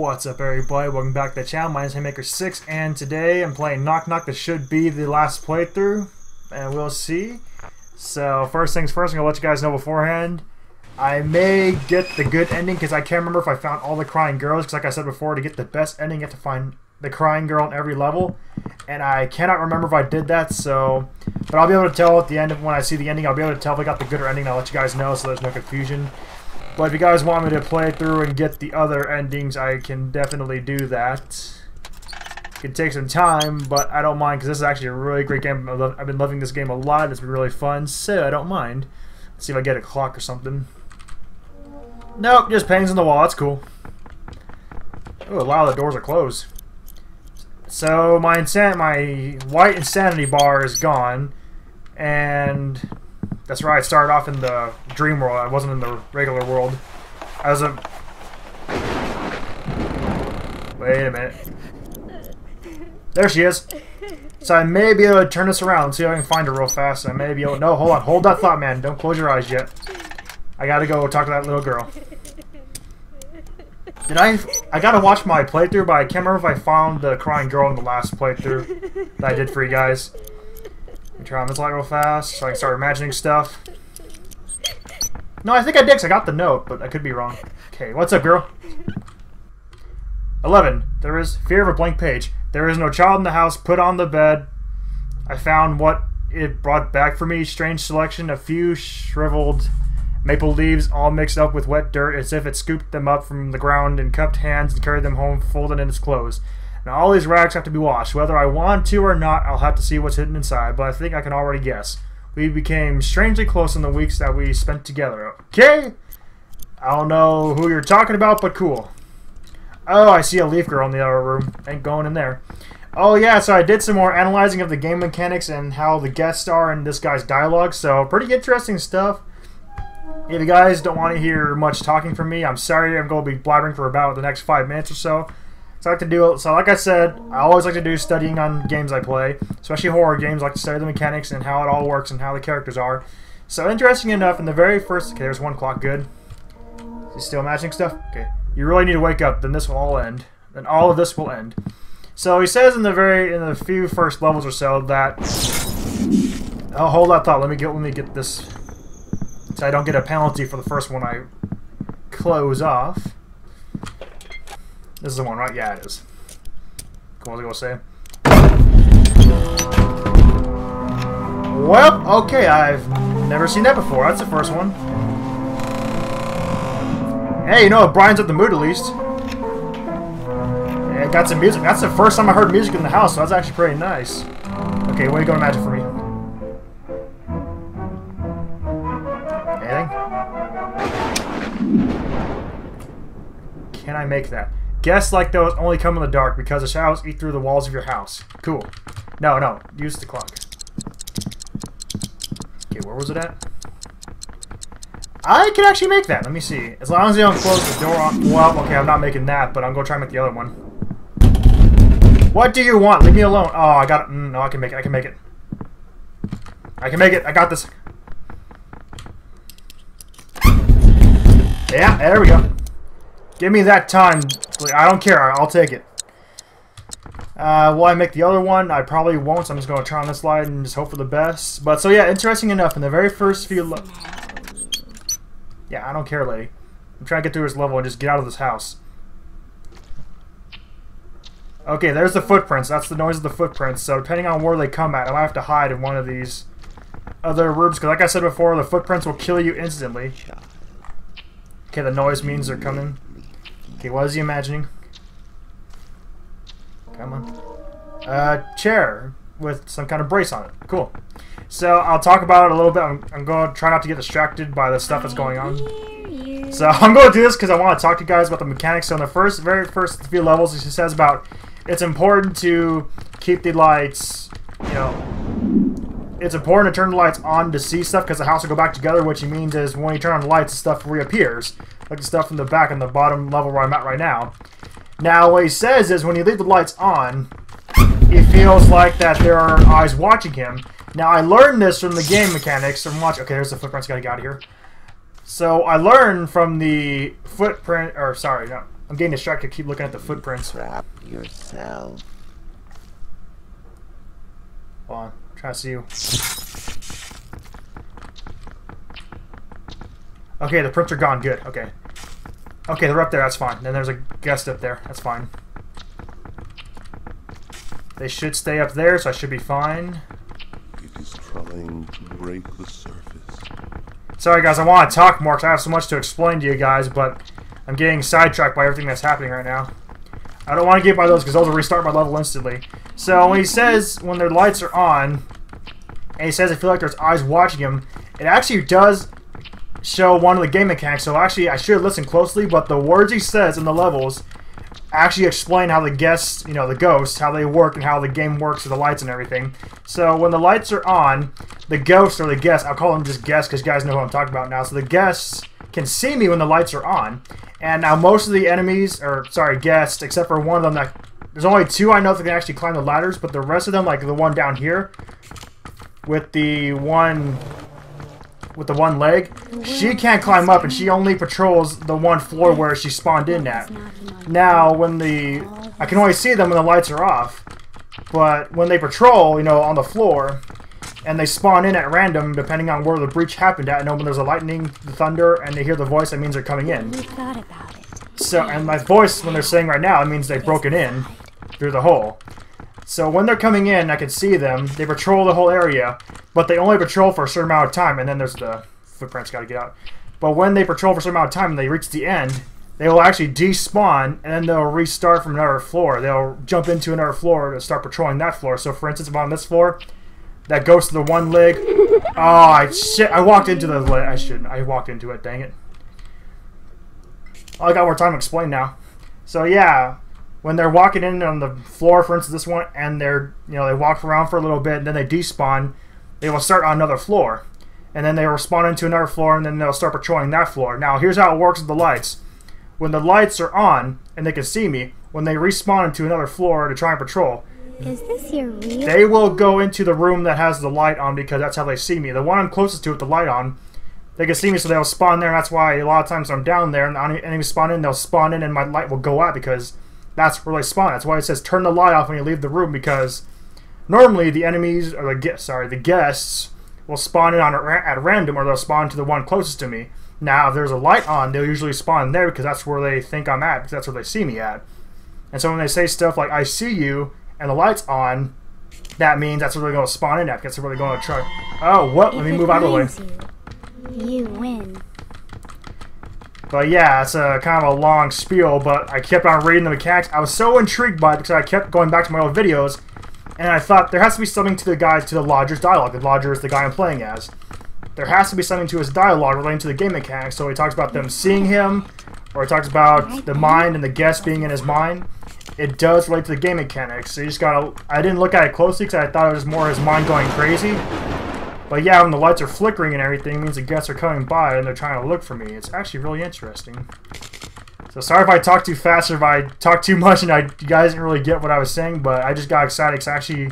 What's up, everybody? Welcome back to the channel. My name is Haymaker6, and today I'm playing Knock Knock. This should be the last playthrough, and we'll see. So, first things first, I'm going to let you guys know beforehand. I may get the good ending, because I can't remember if I found all the crying girls, because like I said before, to get the best ending, you have to find the crying girl in every level. And I cannot remember if I did that, so... But I'll be able to tell at the end, when I see the ending, I'll be able to tell if I got the gooder ending, and I'll let you guys know so there's no confusion. But if you guys want me to play through and get the other endings, I can definitely do that. It can take some time, but I don't mind, because this is actually a really great game. I've been loving this game a lot. It's been really fun, so I don't mind. Let's see if I get a clock or something. Nope, just paintings on the wall. That's cool. Oh, a lot of the doors are closed. So my white insanity bar is gone, and that's right. I started off in the dream world. I wasn't in the regular world. I was a. Wait a minute. There she is. So I may be able to turn this around and see if I can find her real fast. I may be able. No, hold on. Hold that thought, man. Don't close your eyes yet. I gotta go talk to that little girl. I gotta watch my playthrough, but I can't remember if I found the crying girl in the last playthrough that I did for you guys. Let me turn on this light real fast so I can start imagining stuff. No, I think I did because I got the note, but I could be wrong. Okay, what's up, girl? 11. There is fear of a blank page. There is no child in the house. Put on the bed. I found what it brought back for me. Strange selection. A few shriveled maple leaves all mixed up with wet dirt as if it scooped them up from the ground in cupped hands and carried them home folded in its clothes. Now all these rags have to be washed. Whether I want to or not, I'll have to see what's hidden inside, but I think I can already guess. We became strangely close in the weeks that we spent together. Okay? I don't know who you're talking about, but cool. Oh, I see a leaf girl in the other room. Ain't going in there. Oh yeah, so I did some more analyzing of the game mechanics and how the guests are in this guy's dialogue, so pretty interesting stuff. If you guys don't want to hear much talking from me, I'm sorry. I'm going to be blabbering for about the next 5 minutes or so. So like I said, I always like to do studying on games I play, especially horror games. I like to study the mechanics and how it all works and how the characters are. So interesting enough, in the very first... Okay, there's one clock, good. Is he still imagining stuff? Okay. You really need to wake up, then this will all end. Then all of this will end. So he says in the few first levels or so that... Oh, hold that thought. Let me get this... So I don't get a penalty for the first one I close off. This is the one, right? Yeah, it is. What was I going to say? Well, okay, I've never seen that before. That's the first one. Hey, you know, Brian's at the mood at least. Yeah, got some music. That's the first time I heard music in the house, so that's actually pretty nice. Okay, what are you going to imagine for me? Can I make that? Guests like those only come in the dark because the shadows eat through the walls of your house. Cool. No. Use the clock. Okay, where was it at? I can actually make that. Let me see. As long as you don't close the door on... Well, okay, I'm not making that, but I'm going to try and make the other one. What do you want? Leave me alone. Oh, I got it. No, I can make it. I can make it. I can make it. I got this. Yeah, there we go. Give me that time. I don't care. I'll take it. Will I make the other one? I probably won't, so I'm just going to turn on this light and just hope for the best. But, so yeah, interesting enough, in the very first few... Yeah, I don't care, lady. I'm trying to get through this level and just get out of this house. Okay, there's the footprints. That's the noise of the footprints. So, depending on where they come at, I might have to hide in one of these other rooms. Because, like I said before, the footprints will kill you instantly. Okay, the noise means they're coming. Okay, what is he imagining? Come on. Chair with some kind of brace on it. Cool. So, I'll talk about it a little bit. I'm going to try not to get distracted by the stuff that's going on. So, I'm going to do this because I want to talk to you guys about the mechanics. So, in the very first few levels, he says about it's important to keep the lights, you know, it's important to turn the lights on to see stuff because the house will go back together, which he means is when you turn on the lights, the stuff reappears. Like the stuff in the back on the bottom level where I'm at right now. Now, what he says is when you leave the lights on, it feels like that there are eyes watching him. Now, I learned this from the game mechanics from watching... Okay, there's the footprints. Gotta get out of here. So, I learned from the footprint... Or, sorry, no. I'm getting distracted. Keep looking at the footprints. Trap yourself. Hold on. I'm trying to see you. Okay, the prints are gone. Good. Okay. Okay, they're up there. That's fine. Then there's a guest up there. That's fine. They should stay up there, so I should be fine. It is trying to break the surface. Sorry, guys. I want to talk more because I have so much to explain to you guys, but I'm getting sidetracked by everything that's happening right now. I don't want to get by those because those will restart my level instantly. So when he says when their lights are on, and he says I feel like there's eyes watching him, it actually does show one of the game mechanics. So actually, I should listen closely, but the words he says in the levels actually explain how the guests, you know, the ghosts, how they work and how the game works with the lights and everything. So when the lights are on, the ghosts or the guests, I'll call them just guests because you guys know who I'm talking about now. So the guests can see me when the lights are on. And now most of the enemies, or sorry, guests, except for one of them that, there's only two I know that can actually climb the ladders, but the rest of them, like the one down here, with the one leg, she can't climb up and she only patrols the one floor where she spawned in at. Now, when I can only see them when the lights are off, but when they patrol, you know, on the floor, and they spawn in at random depending on where the breach happened at, and when there's a lightning, the thunder, and they hear the voice, that means they're coming in. So, and my voice, when they're saying right now, it means they've broken in through the hole. So when they're coming in, I can see them. They patrol the whole area, but they only patrol for a certain amount of time, and then there's the footprints got to get out. But when they patrol for a certain amount of time and they reach the end, they will actually despawn, and then they'll restart from another floor. They'll jump into another floor to start patrolling that floor. So for instance, if I'm on this floor, that goes to the one leg. Oh, shit, I walked into the leg. I shouldn't. I walked into it, dang it. Oh, I got more time to explain now. So yeah, when they're walking in on the floor, for instance, this one, and they're, you know, they walk around for a little bit, and then they despawn, they will start on another floor. And then they will spawn into another floor, and then they'll start patrolling that floor. Now, here's how it works with the lights. When the lights are on, and they can see me, when they respawn into another floor to try and patrol, is this your real? They will go into the room that has the light on because that's how they see me. The one I'm closest to with the light on, they can see me, so they'll spawn there. And that's why a lot of times I'm down there and the enemies spawn in, they'll spawn in and my light will go out because that's where they spawn. That's why it says turn the light off when you leave the room, because normally the enemies, or the guests will spawn in at random, or they'll spawn to the one closest to me. Now, if there's a light on, they'll usually spawn there because that's where they think I'm at, because that's where they see me at. And so when they say stuff like I see you and the light's on, that means that's where they're going to spawn in at. That's where they're going to try. Oh, what? Let me move out of the way. You win. But yeah, it's a kind of a long spiel, but I kept on reading the mechanics. I was so intrigued by it because I kept going back to my old videos, and I thought there has to be something to the lodger's dialogue. The lodger is the guy I'm playing as. There has to be something to his dialogue relating to the game mechanics. So he talks about them seeing him, or he talks about the mind and the guest being in his mind. It does relate to the game mechanics. So you just gotta. I didn't look at it closely because I thought it was more his mind going crazy. But yeah, when the lights are flickering and everything, it means the guests are coming by and they're trying to look for me. It's actually really interesting. So sorry if I talk too fast or if I talk too much and you guys didn't really get what I was saying, but I just got excited because I actually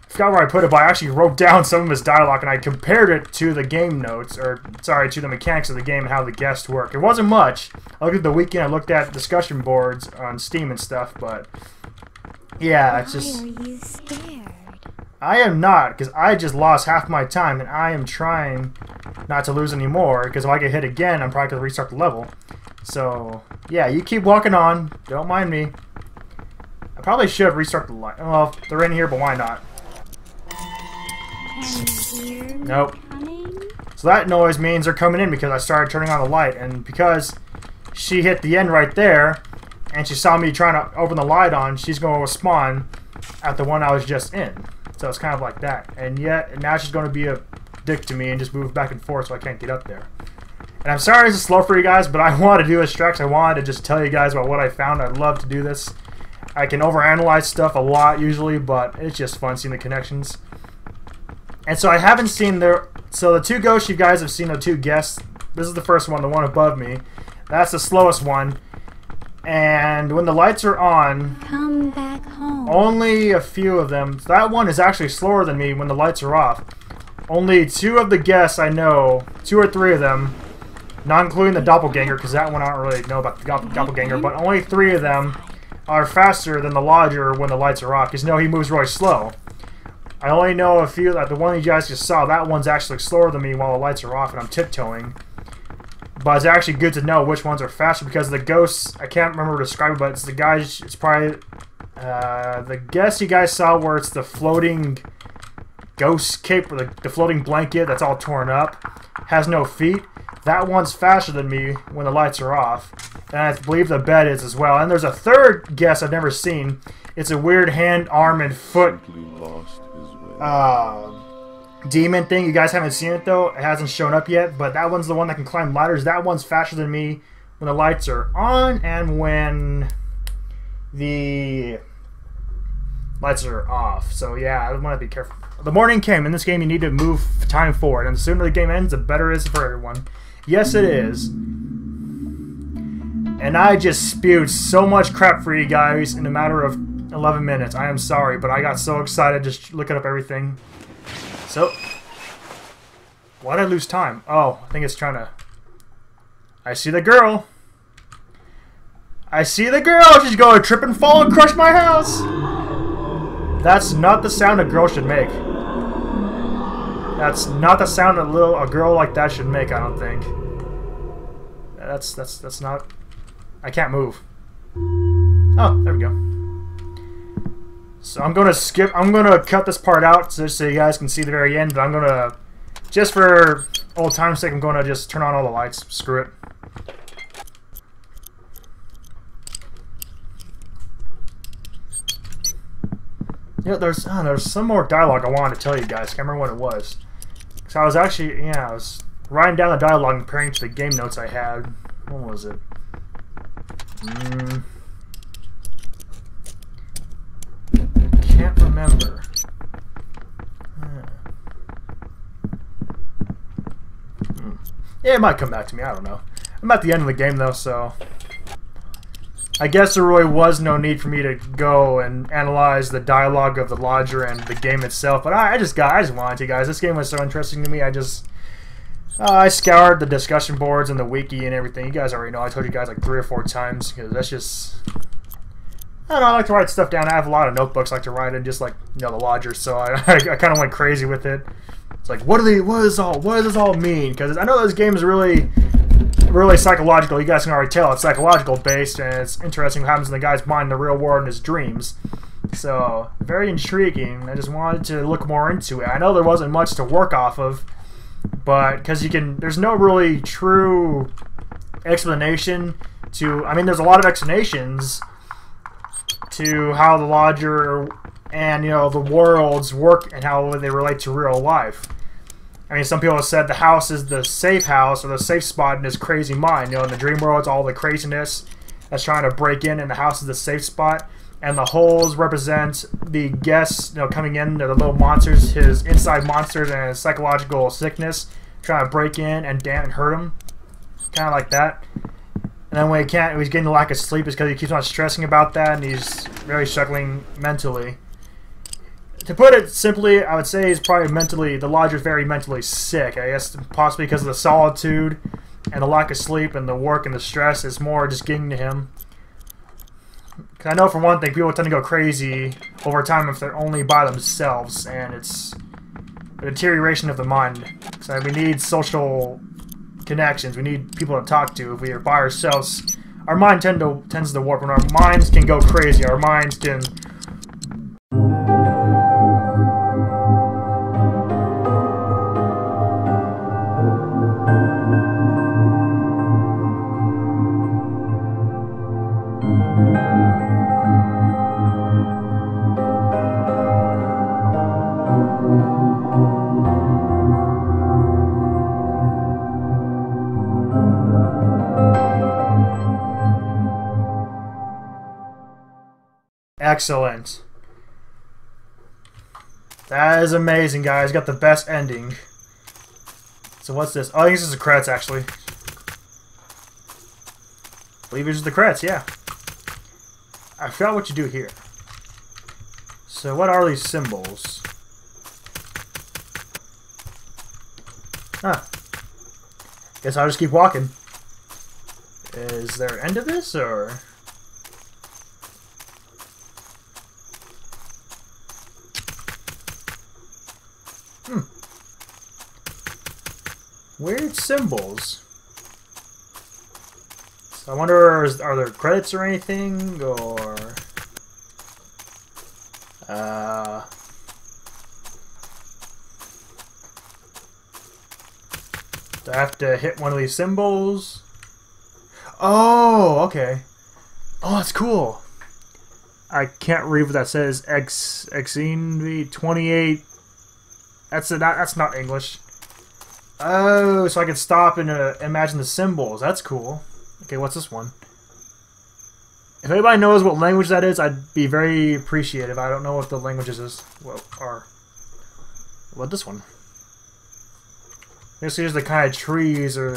forgot where I put it, but I actually wrote down some of his dialogue and I compared it to the game notes, or sorry, to the mechanics of the game and how the guests work. It wasn't much. I looked at the weekend, I looked at discussion boards on Steam and stuff, but yeah, it's just... Why are you scared? I am not, because I just lost half my time, and I am trying not to lose any more, because if I get hit again, I'm probably going to restart the level. So, yeah, you keep walking on. Don't mind me. I probably should restart the light. Well, they're in here, but why not? Can you hear me Nope. coming? So that noise means they're coming in because I started turning on the light, and because she hit the end right there, and she saw me trying to open the light on, she's going to spawn at the one I was just in. So it's kind of like that. And yet, now she's going to be a dick to me and just move back and forth so I can't get up there. And I'm sorry this is slow for you guys, but I wanted to do this tracks. I wanted to just tell you guys about what I found. I'd love to do this. I can overanalyze stuff a lot usually, but it's just fun seeing the connections. And so I haven't seen their... So the two ghosts you guys have seen, the two guests. This is the first one, the one above me. That's the slowest one. And when the lights are on, Come back home. only a few of them. That one is actually slower than me when the lights are off. Only two of the guests I know, 2 or 3 of them, Not including the doppelganger, because that one I don't really know about the doppelganger, but only 3 of them are faster than the lodger when the lights are off, because he moves really slow. I only know a few, like the one you guys just saw, that one's actually slower than me while the lights are off and I'm tiptoeing. But it's actually good to know which ones are faster, because the ghosts, I can't remember to describe it, but it's the guys, it's probably the guess you guys saw where it's the floating ghost cape, or the floating blanket that's all torn up, has no feet. That one's faster than me when the lights are off. And I believe the bed is as well. And there's a third guess I've never seen. It's a weird hand, arm, and foot demon thing. You guys haven't seen it though. It hasn't shown up yet. But that one's the one that can climb ladders. That one's faster than me when the lights are on and when the lights are off. So yeah, I want to be careful. The morning came. In this game, you need to move time forward. And the sooner the game ends, the better it is for everyone. Yes, it is. And I just spewed so much crap for you guys in a matter of 11 minutes. I am sorry, but I got so excited just looking up everything. So, why'd I lose time? Oh, I think it's trying to... I see the girl. I see the girl. She's going to trip and fall and crush my house. That's not the sound a girl should make. That's not the sound a girl like that should make, I don't think. That's not... I can't move. Oh, there we go. So I'm gonna skip... I'm gonna cut this part out just so you guys can see the very end, but I'm gonna... Just for old time's sake, I'm gonna just turn on all the lights. Screw it. Yeah, there's some more dialogue I wanted to tell you guys. I can't remember what it was. So I was actually, yeah, I was writing down the dialogue and comparing it to the game notes I had. What was it? Can't remember. Yeah, it might come back to me. I don't know. I'm at the end of the game though, so I guess there really was no need for me to go and analyze the dialogue of the lodger and the game itself. But I just wanted to, guys. This game was so interesting to me. I scoured the discussion boards and the wiki and everything. You guys already know. I told you guys like 3 or 4 times because that's just... I don't know. I like to write stuff down. I have a lot of notebooks I like to write in, just like the lodger. So I kind of went crazy with it. It's like, what does this all mean? Because I know this game is really psychological. You guys can already tell it's psychological based, and it's interesting what happens in the guy's mind in the real world in his dreams. So very intriguing. I just wanted to look more into it. I know there wasn't much to work off of, but because there's no really true explanation to. I mean, there's a lot of explanations to how the lodger and the worlds work and how they relate to real life. I mean, some people have said the house is the safe house or the safe spot in his crazy mind. In the dream world, it's all the craziness that's trying to break in, and the house is the safe spot. And the holes represent the guests, coming in. They're the little monsters, his inside monsters, and his psychological sickness, trying to break in and hurt him, kind of like that. And then when he's getting a lack of sleep, is because he keeps on stressing about that, and he's very struggling mentally. To put it simply, I would say he's probably the lodger's very mentally sick. I guess possibly because of the solitude and the lack of sleep and the work and the stress is more just getting to him. Because I know for one thing, people tend to go crazy over time if they're only by themselves, and it's a deterioration of the mind. So we need social connections. We need people to talk to. If we are by ourselves, our mind tends to warp. When our minds can go crazy, our minds can... Excellent. That is amazing, guys. Got the best ending. So what's this? Oh, I think this is the credits, actually. I believe it's the credits, yeah. I forgot what you do here. So what are these symbols? Huh. Guess I'll just keep walking. Is there an end to this, or? Weird symbols. So I wonder, are there credits or anything, or... do I have to hit one of these symbols? Oh, okay. Oh, that's cool. I can't read what that says. Xene 28. That's not English. Oh, so I can stop and imagine the symbols. That's cool. Okay, what's this one? If anybody knows what language that is, I'd be very appreciative. I don't know what the languages are. What this one? I guess here's the kind of trees or...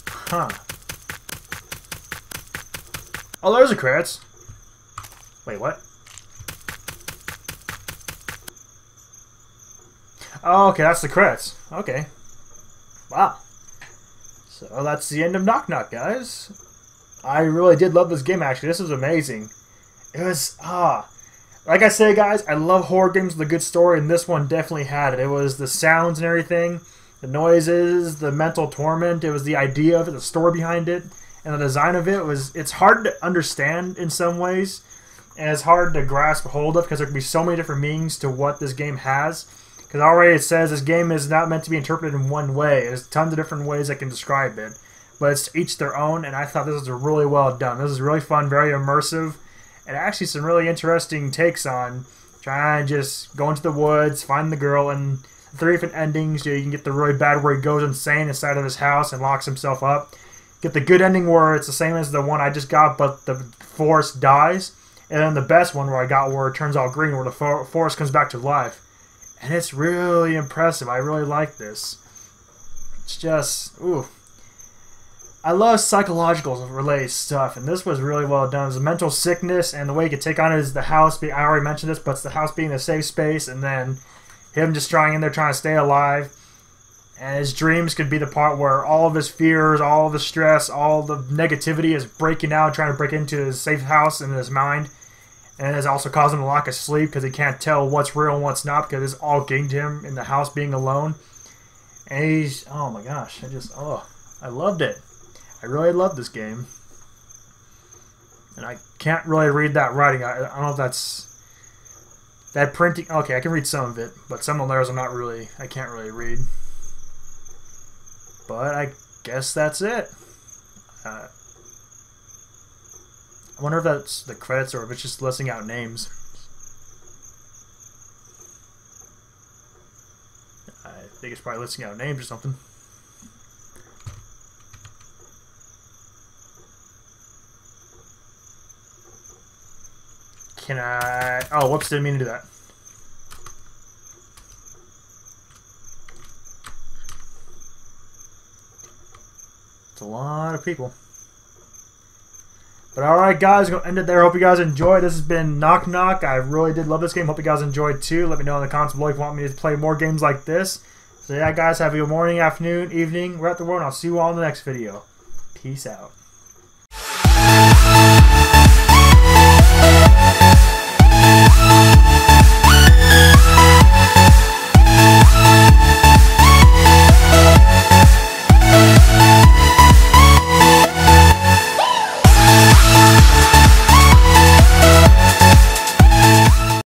Huh. Oh, there's the credits. Wait, what? Oh, okay, that's the credits. Okay. Wow. So that's the end of Knock Knock, guys. I really did love this game, actually. This was amazing. It was, like I say, guys, I love horror games with a good story, and this one definitely had it. It was the sounds and everything, the noises, the mental torment. It was the idea of it, the story behind it, and the design of it. It's hard to understand in some ways, and it's hard to grasp hold of because there can be so many different meanings to what this game has. Because already it says this game is not meant to be interpreted in one way. There's tons of different ways I can describe it. But it's each their own, and I thought this was really well done. This is really fun, very immersive, and actually some really interesting takes on trying to just go into the woods, find the girl, and 3 different endings. You can get the really bad where he goes insane inside of his house and locks himself up. Get the good ending where it's the same as the one I just got, but the forest dies. And then the best one where I got where it turns all green, where the forest comes back to life. And it's really impressive. I really like this. It's just, ooh. I love psychological related stuff, and this was really well done. It's mental sickness, and the way you could take on it is the house being, I already mentioned this, but it's the house being a safe space, and then him just trying to stay alive. And his dreams could be the part where all of his fears, all of the stress, all the negativity is breaking out, trying to break into his safe house in his mind. And it's also causing him a lack of sleep because he can't tell what's real and what's not because it's all getting to him in the house being alone. And he's, oh my gosh, I loved it. I really loved this game. And I can't really read that writing. I don't know if that's... That printing... Okay, I can read some of it, but some of the letters I can't really read. But I guess that's it. I wonder if that's the credits or if it's just listing out names. I think it's probably listing out names or something. Can I... Oh, whoops, didn't mean to do that. It's a lot of people. But alright guys, we're going to end it there. Hope you guys enjoyed. This has been Knock Knock. I really did love this game. Hope you guys enjoyed too. Let me know in the comments below if you want me to play more games like this. So yeah guys, have a good morning, afternoon, evening. We're at the world, and I'll see you all in the next video. Peace out.